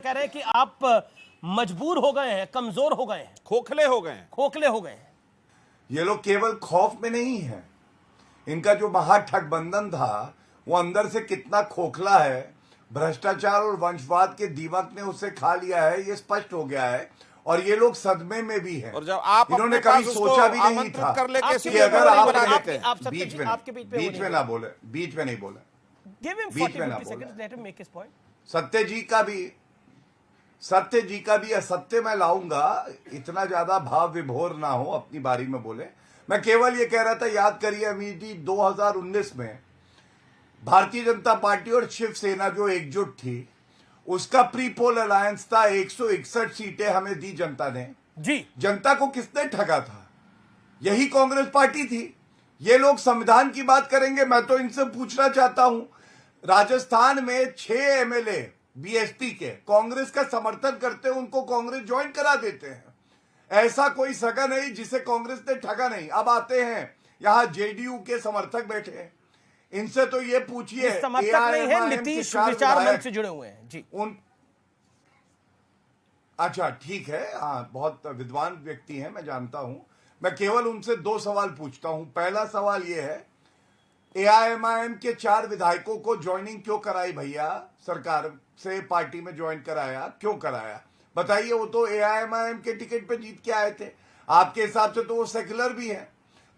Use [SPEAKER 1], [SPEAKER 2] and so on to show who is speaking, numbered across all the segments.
[SPEAKER 1] कह रहे हैं कि आप मजबूर हो गए हैं, कमजोर हो गए हैं,
[SPEAKER 2] खोखले हो गए हैं।
[SPEAKER 1] खोखले हो गए हैं।
[SPEAKER 3] ये लोग केवल खौफ में नहीं है, इनका जो महागठबंधन था वो अंदर से कितना खोखला है, भ्रष्टाचार और वंशवाद के दीमक ने उसे खा लिया है, ये स्पष्ट हो गया है। और ये लोग सदमे में भी हैं।
[SPEAKER 2] और जब आप
[SPEAKER 3] इन्होंने
[SPEAKER 2] अपने
[SPEAKER 3] कभी
[SPEAKER 2] पास
[SPEAKER 3] सोचा भी
[SPEAKER 2] उसको
[SPEAKER 3] नहीं
[SPEAKER 2] आमंत्रित
[SPEAKER 3] था
[SPEAKER 2] कर लेके
[SPEAKER 3] कि अगर आप
[SPEAKER 1] बीच
[SPEAKER 3] में ना बोले, बीच में नहीं बोले,
[SPEAKER 1] Give him
[SPEAKER 3] बीच
[SPEAKER 1] 40,
[SPEAKER 3] में ना
[SPEAKER 1] 50
[SPEAKER 3] बोले।
[SPEAKER 1] seconds, let him make his point.
[SPEAKER 3] सत्य जी का भी असत्य मैं लाऊंगा, इतना ज्यादा भाव विभोर ना हो, अपनी बारी में बोले। मैं केवल ये कह रहा था, याद करिए अमित जी, 2019 में भारतीय जनता पार्टी और शिवसेना जो एकजुट थी, उसका प्री पोल अलायंस था, 161 सीटें हमें दी जनता ने।
[SPEAKER 1] जी,
[SPEAKER 3] जनता को किसने ठगा था? यही कांग्रेस पार्टी थी। ये लोग संविधान की बात करेंगे। मैं तो इनसे पूछना चाहता हूं, राजस्थान में 6 एमएलए बीएसपी के कांग्रेस का समर्थन करते हैं, उनको कांग्रेस ज्वाइन करा देते हैं। ऐसा कोई सगा नहीं जिसे कांग्रेस ने ठगा नहीं। अब आते हैं यहां जेडीयू के समर्थक बैठे हैं, इनसे तो ये पूछिए,
[SPEAKER 1] समर्थक नहीं है, नीतीश विचार मंच से जुड़े हुए हैं जी।
[SPEAKER 3] अच्छा ठीक है, हाँ, बहुत विद्वान व्यक्ति हैं, मैं जानता हूं। मैं केवल उनसे 2 सवाल पूछता हूं। पहला सवाल यह है, एआईएमआईएम के 4 विधायकों को ज्वाइनिंग क्यों कराई भैया? सरकार से पार्टी में ज्वाइन कराया, क्यों कराया? बताइए। वो तो एआईएमआईएम के टिकट पे जीत के आए थे, आपके हिसाब से तो वो सेक्युलर भी है।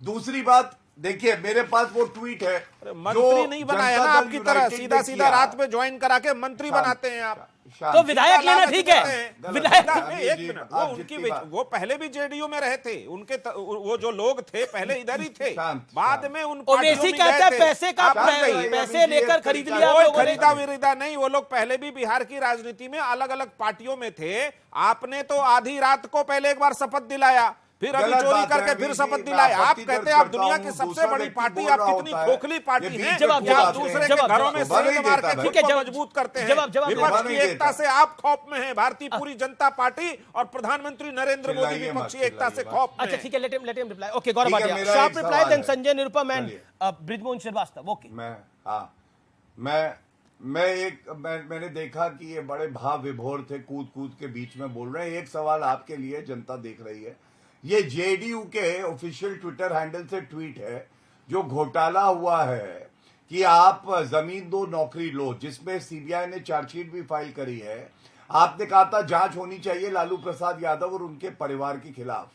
[SPEAKER 3] दूसरी बात देखिए, मेरे पास वो ट्वीट है,
[SPEAKER 2] मंत्री नहीं बनाया ना आपकी तरह, सीधा सीधा रात में ज्वाइन करा के मंत्री बनाते हैं आप।
[SPEAKER 1] तो विधायक लेना ठीक है, विधायक।
[SPEAKER 2] एक मिनट, वो उनकी वो पहले भी जेडीयू में रहे थे, उनके वो जो लोग थे पहले इधर ही थे, बाद में उन
[SPEAKER 1] ओवैसी कहता है पैसे का, पैसे लेकर खरीद लिया।
[SPEAKER 2] कोई खरीदा विरीदा नहीं, वो लोग पहले भी बिहार की राजनीति में अलग अलग पार्टियों में थे। आपने तो आधी रात को पहले एक बार शपथ दिलाया, फिर अभी चोरी करके फिर शपथ दिलाए। आप कहते हैं आप दुनिया की सबसे बड़ी पार्टी, आप कितनी खोखली पार्टी है,
[SPEAKER 1] जवाब
[SPEAKER 2] आप दूसरे के घरों में सेंध मार के खुद को मजबूत करते हैं। विपक्ष की एकता से आप खौफ में हैं, भारतीय पूरी जनता पार्टी और प्रधानमंत्री नरेंद्र मोदी विपक्षी एकता से खौफ में।
[SPEAKER 1] अच्छा ठीक है, let him reply. Okay, Gaurav Bhatia, sharp reply, then Sanjay Nirupam and Brijmohan Srivastava. Okay,
[SPEAKER 3] मैंने देखा कि ये बड़े भाव विभोर थे, कूद कूद के बीच में बोल रहे हैं। एक सवाल आपके लिए, जनता देख रही है, ये जेडीयू के ऑफिशियल ट्विटर हैंडल से ट्वीट है, जो घोटाला हुआ है कि आप जमीन दो नौकरी लो, जिसमें सीबीआई ने चार्जशीट भी फाइल करी है। आपने कहा था जांच होनी चाहिए लालू प्रसाद यादव और उनके परिवार के खिलाफ।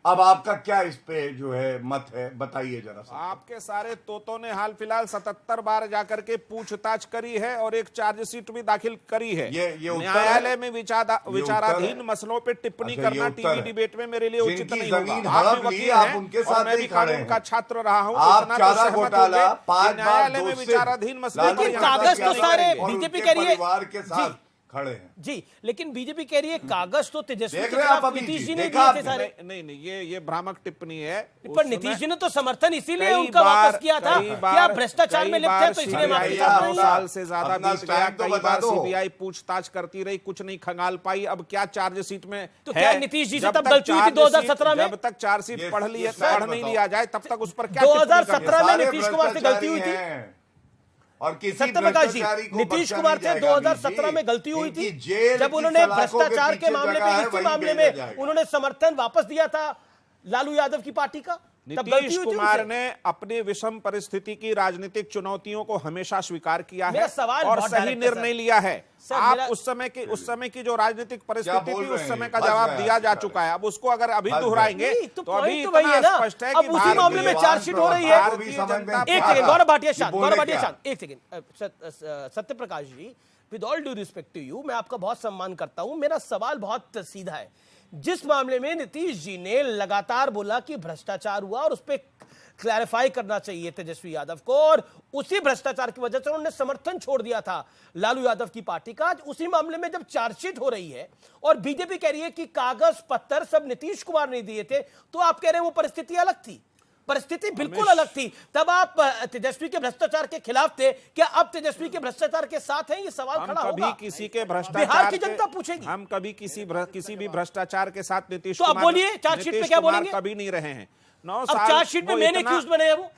[SPEAKER 3] अब आपका क्या इस पे जो है मत है, बताइए जरा सा।
[SPEAKER 2] आपके सारे तोतों ने हाल फिलहाल 77 बार जाकर के पूछताछ करी है और एक चार्जशीट भी दाखिल करी है।
[SPEAKER 3] ये
[SPEAKER 2] न्यायालय में विचाराधीन मसलों पे टिप्पणी करना टीवी डिबेट में मेरे लिए उचित नहीं होगा। आप भी वकील हैं और मैं भी कानून का छात्र रहा हूँ।
[SPEAKER 3] आप चारा घोटाला 5 बार
[SPEAKER 2] न्यायालय में विचाराधीन मसले
[SPEAKER 1] कागज तो सारे बीजेपी कह रही है
[SPEAKER 3] परिवार के साथ खड़े हैं
[SPEAKER 1] जी, लेकिन बीजेपी कह रही है कागज तो तेजस्वी के
[SPEAKER 3] देख रहे हैं आप
[SPEAKER 1] खिलाफ
[SPEAKER 3] अभी
[SPEAKER 1] नीतीश
[SPEAKER 3] जी,
[SPEAKER 1] जी ने
[SPEAKER 3] देखा
[SPEAKER 1] दिए थे सारे।
[SPEAKER 2] नहीं, ये भ्रामक टिप्पणी है।
[SPEAKER 1] पर नीतीश जी ने तो समर्थन इसीलिए
[SPEAKER 2] कई
[SPEAKER 1] उनका वापस
[SPEAKER 2] बार-
[SPEAKER 1] किया था
[SPEAKER 2] कई
[SPEAKER 1] कि
[SPEAKER 2] बार-
[SPEAKER 1] आप भ्रष्टाचार में
[SPEAKER 2] कई
[SPEAKER 1] लिप्त
[SPEAKER 2] बार
[SPEAKER 1] हैं, तो इसलिए माफी
[SPEAKER 2] CBI
[SPEAKER 1] चाहते
[SPEAKER 2] 9
[SPEAKER 1] हैं।
[SPEAKER 2] साल से ज्यादा
[SPEAKER 3] अपना
[SPEAKER 2] बीत गया,
[SPEAKER 3] stand तो
[SPEAKER 2] कई
[SPEAKER 3] बता
[SPEAKER 2] बार
[SPEAKER 3] दो।
[SPEAKER 2] सीबीआई पूछताछ करती रही, कुछ नहीं खंगाल पाई। अब क्या चार्जशीट में
[SPEAKER 1] तो
[SPEAKER 2] है?
[SPEAKER 1] क्या नीतीश जी से
[SPEAKER 2] जब
[SPEAKER 1] तब
[SPEAKER 2] तक
[SPEAKER 1] गलती हुई थी 2017 में?
[SPEAKER 2] जब तक चार्जशीट पढ़
[SPEAKER 3] ये fact
[SPEAKER 2] नहीं
[SPEAKER 3] बताओ।
[SPEAKER 2] लिया जाए तब तक उस पर क्या टिप्पणी करनी है?
[SPEAKER 1] 2017 में
[SPEAKER 3] सारे
[SPEAKER 1] नीतीश कुमार से गलती हुई थी।
[SPEAKER 3] भ्रष्टाचारी हैं। और किसी
[SPEAKER 1] सत्यप्रकाश जी,
[SPEAKER 3] भ्रष्टाचारी को
[SPEAKER 1] नीतीश
[SPEAKER 3] बख्शा
[SPEAKER 1] कुमार
[SPEAKER 3] नहीं
[SPEAKER 1] से
[SPEAKER 3] जाएगा
[SPEAKER 1] 2017
[SPEAKER 3] अभी
[SPEAKER 1] में
[SPEAKER 3] जी।
[SPEAKER 1] गलती हुई थी,
[SPEAKER 3] इनकी जेल
[SPEAKER 1] जब
[SPEAKER 3] की
[SPEAKER 1] उन्होंने
[SPEAKER 3] सलाखों के
[SPEAKER 1] भ्रष्टाचार के
[SPEAKER 3] पीछे
[SPEAKER 1] मामले
[SPEAKER 3] जगह
[SPEAKER 1] में,
[SPEAKER 3] है,
[SPEAKER 1] इसी
[SPEAKER 3] वहीं
[SPEAKER 1] मामले
[SPEAKER 3] भेजा
[SPEAKER 1] में
[SPEAKER 3] जाएगा।
[SPEAKER 1] उन्होंने समर्थन वापस दिया था लालू यादव की पार्टी का, तब गलती
[SPEAKER 2] नीतीश
[SPEAKER 1] हुई थी
[SPEAKER 2] कुमार
[SPEAKER 1] उनसे।
[SPEAKER 2] ने अपने विषम परिस्थिति की राजनीतिक चुनौतियों को हमेशा स्वीकार किया
[SPEAKER 1] मेरा
[SPEAKER 2] है
[SPEAKER 1] सवाल
[SPEAKER 2] और
[SPEAKER 1] बहुत
[SPEAKER 2] सही
[SPEAKER 1] डायरेक्ट है,
[SPEAKER 2] निर्णय
[SPEAKER 1] सर।
[SPEAKER 2] लिया है।
[SPEAKER 1] सर,
[SPEAKER 2] आप
[SPEAKER 1] मेरा-
[SPEAKER 2] उस समय की जो राजनीतिक परिस्थिति
[SPEAKER 3] बोल
[SPEAKER 2] थी,
[SPEAKER 3] रहे
[SPEAKER 2] उस
[SPEAKER 3] हैं?
[SPEAKER 2] समय का
[SPEAKER 3] बस
[SPEAKER 2] जवाब
[SPEAKER 3] गया,
[SPEAKER 2] दिया जा
[SPEAKER 3] बस
[SPEAKER 2] चुका है। अब उसको अगर अभी
[SPEAKER 3] बस
[SPEAKER 2] दोहराएंगे
[SPEAKER 1] नहीं, तो
[SPEAKER 2] तो अभी
[SPEAKER 1] point तो वही है
[SPEAKER 2] इतना
[SPEAKER 1] ना।
[SPEAKER 2] स्पष्ट है
[SPEAKER 1] अब
[SPEAKER 2] कि
[SPEAKER 1] उसी
[SPEAKER 2] भारतीय
[SPEAKER 1] मामले में चार्जशीट हो रही है।
[SPEAKER 2] भारतीय जनता
[SPEAKER 1] एक सेकंड, गौरव भाटिया शांत,
[SPEAKER 3] बोले
[SPEAKER 1] गौरव भाटिया
[SPEAKER 3] क्या?
[SPEAKER 1] शांत, एक second. Satyaprakash ji, with all due respect to you, मैं आपका बहुत सम्मान करता हूं, मेरा सवाल बहुत सीधा है। जिस मामले में नीतीश जी ने लगातार बोला कि भ्रष्टाचार हुआ और उस पर क्लैरिफाई करना चाहिए तेजस्वी यादव को, और उसी भ्रष्टाचार की वजह से उन्होंने समर्थन छोड़ दिया था लालू यादव की पार्टी का, आज उसी मामले में जब चार्जशीट हो रही है और बीजेपी कह रही है कि कागज पत्थर सब नीतीश कुमार ने दिए थे, तो आप कह रहे हैं वो परिस्थिति अलग थी। परिस्थिति बिल्कुल अलग थी। तब आप तेजस्वी के भ्रष्टाचार के खिलाफ थे, क्या अब तेजस्वी के भ्रष्टाचार के साथ हैं? ये सवाल खड़ा होगा।
[SPEAKER 2] किसी के भ्रष्टाचार,
[SPEAKER 1] बिहार की जनता पूछेगी।
[SPEAKER 2] हम कभी किसी भी भ्रष्टाचार के साथ नीतीश
[SPEAKER 1] तो अब
[SPEAKER 2] कुमार
[SPEAKER 1] बोलिए, चार्जशीट पे क्या बोलेंगे?
[SPEAKER 2] कभी नहीं रहे हैं। 9
[SPEAKER 1] अब
[SPEAKER 2] साल
[SPEAKER 1] चार्जशीट में
[SPEAKER 2] वो
[SPEAKER 1] मेन
[SPEAKER 2] इतना-
[SPEAKER 1] एक्यूज बने हैं वो।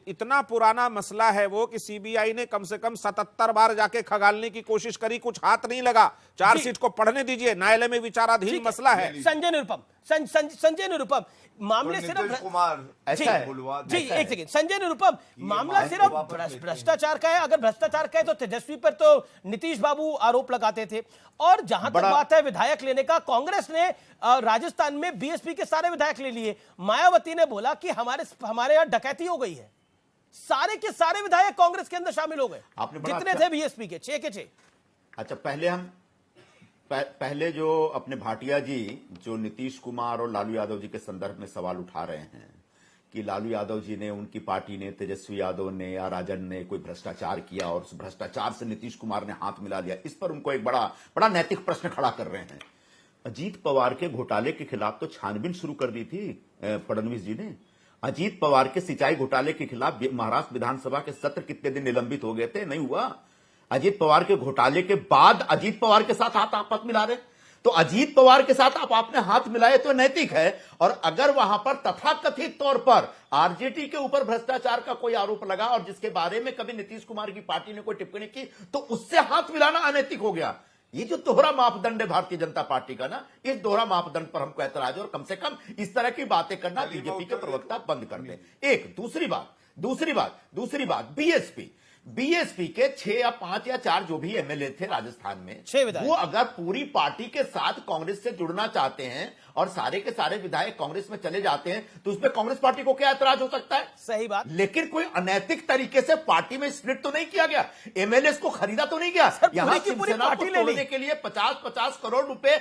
[SPEAKER 2] इतना पुराना मसला है वो कि सीबीआई ने कम से कम 77 बार जाके खगालने की कोशिश करी, कुछ हाथ नहीं लगा। चार्जशीट को पढ़ने दीजिए, न्यायालय में विचाराधीन मसला है।
[SPEAKER 1] संजय निरुपम, संजय निरुपम, मामले सिर्फ
[SPEAKER 3] नीतीश कुमार ऐसा है
[SPEAKER 1] जी, एक सेकंड संजय निरुपम, मामला सिर्फ भ्रष्टाचार का है। अगर भ्रष्टाचार का है तो तेजस्वी पर तो नीतीश बाबू आरोप लगाते थे। और जहां तक बात है विधायक लेने का, कांग्रेस ने राजस्थान में बीएसपी के सारे विधायक ले लिए। मायावती ने बोला कि हमारे यहां डकैती हो गई है। सारे के सारे विधायक कांग्रेस के अंदर शामिल हो गए, जितने थे बीएसपी के 6 के 6।
[SPEAKER 4] अच्छा, पहले जो अपने भाटिया जी जो नीतीश कुमार और लालू यादव जी के संदर्भ में सवाल उठा रहे हैं कि लालू यादव जी ने, उनकी पार्टी ने, तेजस्वी यादव ने या राजन ने कोई भ्रष्टाचार किया और उस भ्रष्टाचार से नीतीश कुमार ने हाथ मिला लिया, इस पर उनको एक बड़ा नैतिक प्रश्न खड़ा कर रहे हैं। अजीत पवार के घोटाले के खिलाफ तो छानबीन शुरू कर दी थी फडणवीस जी ने। अजीत पवार के सिंचाई घोटाले के खिलाफ महाराष्ट्र विधानसभा के सत्र कितने दिन निलंबित हो गए थे, नहीं हुआ। अजीत पवार के घोटाले के बाद अजीत पवार के साथ हाथ मिला रहे, तो अजीत पवार के साथ आपने हाथ मिलाए तो नैतिक है। और अगर वहां पर तथाकथित तौर पर आरजेडी के ऊपर भ्रष्टाचार का कोई आरोप लगा और जिसके बारे में कभी नीतीश कुमार की पार्टी ने कोई टिप्पणी की, तो उससे हाथ मिलाना अनैतिक हो गया। ये जो दोहरा मापदंड है भारतीय जनता पार्टी का ना, इस दोहरा मापदंड पर हमको ऐतराज है और कम से कम इस तरह की बातें करना बीजेपी के प्रवक्ता बंद कर दें। एक दूसरी बात बीएसपी के 6 या 5 या 4 जो भी एमएलए थे राजस्थान में, वो अगर पूरी पार्टी के साथ कांग्रेस से जुड़ना चाहते हैं और सारे के सारे विधायक कांग्रेस में चले जाते हैं, तो उसमें कांग्रेस पार्टी को क्या ऐतराज हो सकता है?
[SPEAKER 1] सही बात।
[SPEAKER 4] लेकिन कोई अनैतिक तरीके से पार्टी में स्प्लिट तो नहीं किया गया, एमएलए को खरीदा तो नहीं गया। यहां शिवसेना को तोड़ने के लिए 50-50 करोड़ रुपए,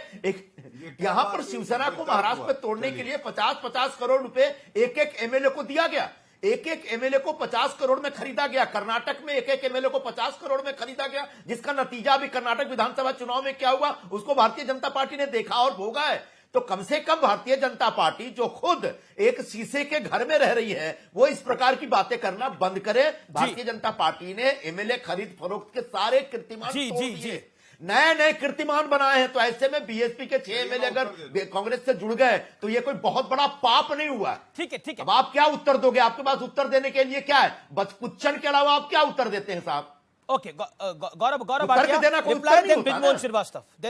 [SPEAKER 4] यहां पर शिवसेना को महाराष्ट्र में तोड़ने के लिए 50-50 करोड़ रुपए एक एमएलए को दिया गया। एक एमएलए को 50 करोड़ में खरीदा गया। कर्नाटक में एक एमएलए को 50 करोड़ में खरीदा गया, जिसका नतीजा भी कर्नाटक विधानसभा चुनाव में क्या हुआ उसको भारतीय जनता पार्टी ने देखा और भोगा है। तो कम से कम भारतीय जनता पार्टी जो खुद एक शीशे के घर में रह रही है, वो इस प्रकार की बातें करना बंद करे। भारतीय जनता पार्टी ने एमएलए खरीद फरोख्त के सारे कीर्तिमान तोड़ दिए, नए कीर्तिमान बनाए हैं। तो ऐसे में बीएसपी के 6 एमएलए अगर कांग्रेस से जुड़ गए तो ये कोई बहुत बड़ा पाप नहीं हुआ।
[SPEAKER 1] ठीक है।
[SPEAKER 4] अब आप क्या उत्तर दोगे? आपके पास उत्तर देने के लिए क्या है? बस पुच्छन के अलावा आप क्या उत्तर देते हैं साहब?
[SPEAKER 1] Okay, Gaurav Bhatia, reply then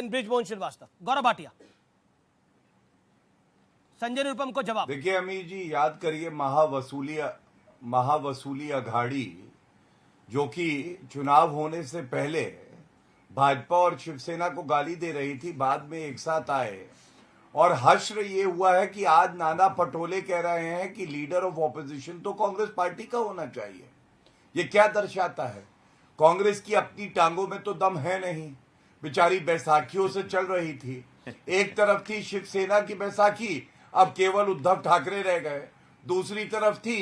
[SPEAKER 1] Brijmohan Srivastava. Gaurav Bhatia, Sanjay Nirupam को जवाब।
[SPEAKER 3] देखिए अमीर जी, याद करिए महावसूली अघाड़ी जो कि चुनाव होने से पहले भाजपा और शिवसेना को गाली दे रही थी, बाद में एक साथ आए। और हश्र ये हुआ है कि आज नाना पटोले कह रहे हैं कि लीडर ऑफ ऑपोजिशन तो कांग्रेस पार्टी का होना चाहिए। ये क्या दर्शाता है? कांग्रेस की अपनी टांगों में तो दम है नहीं, बेचारी बैसाखियों से चल रही थी। एक तरफ थी शिवसेना की बैसाखी, अब केवल उद्धव ठाकरे रह गए। दूसरी तरफ थी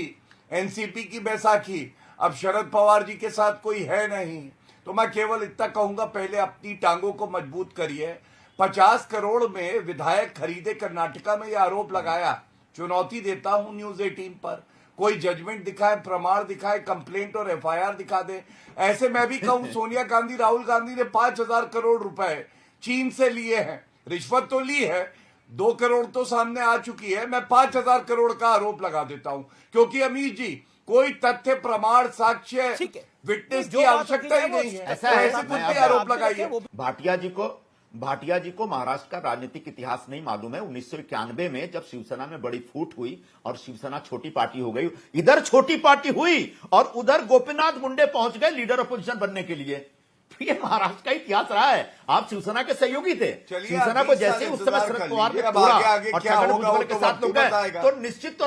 [SPEAKER 3] एनसीपी की बैसाखी, अब शरद पवार जी के साथ कोई है नहीं। तो मैं केवल इतना कहूंगा, पहले अपनी टांगों को मजबूत करिए। 50 करोड़ में विधायक खरीदे कर्नाटका में यह आरोप लगाया। चुनौती देता हूं न्यूज 18 पर, कोई जजमेंट दिखाए, प्रमाण दिखाए, कंप्लेंट और एफआईआर दिखा दे। ऐसे मैं भी कहूं सोनिया गांधी, राहुल गांधी ने 5000 करोड़ रुपए चीन से लिए हैं। रिश्वत तो ली है, 2 करोड़ तो सामने आ चुकी है। मैं 5000 करोड़ का आरोप लगा देता हूं, क्योंकि अमीर जी कोई तथ्य, प्रमाण, साक्ष्य, विटनेस की आवश्यकता ही नहीं है।
[SPEAKER 4] ऐसा है,
[SPEAKER 3] कुछ भी आरोप लगाइए।
[SPEAKER 4] भाटिया जी को महाराष्ट्र का राजनीतिक इतिहास नहीं मालूम है। 1991 में जब शिवसेना में बड़ी फूट हुई और शिवसेना छोटी पार्टी हो गई, इधर छोटी पार्टी हुई और उधर गोपीनाथ मुंडे पहुंच गए लीडर ऑपोजिशन बनने के लिए। ये महाराष्ट्र का इतिहास रहा है। आप शिवसेना के सहयोगी थे। शिवसेना को जैसे उस समय शरद पवार ने तोड़ा और छगन भुजबल के साथ लोग गए, तो निश्चित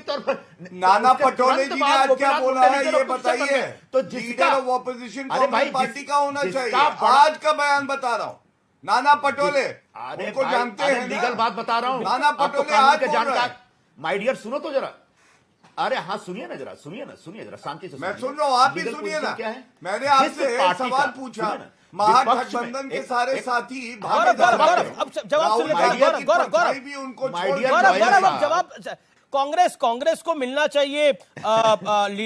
[SPEAKER 4] तौर पर
[SPEAKER 3] नाना पटोले जी ने आज क्या बोला है ये बताइए। तो leader of opposition Congress party का होना चाहिए। आज का बयान बता रहा हूँ। नाना पटोले, उनको जानते हैं,
[SPEAKER 4] लीगल बात बता रहा हूँ।
[SPEAKER 3] नाना पटोले आज
[SPEAKER 4] जानकार, माय डियर सुनो तो जरा। अरे हाँ, सुनिए ना, सुनिए जरा शांति से।
[SPEAKER 3] मैं सुन रहा हूँ, आप भी सुनिए ना। क्या है? मैंने आपसे सवाल पूछा, महागठबंधन के सारे साथी
[SPEAKER 1] जवाब, कांग्रेस को मिलना चाहिए लीडर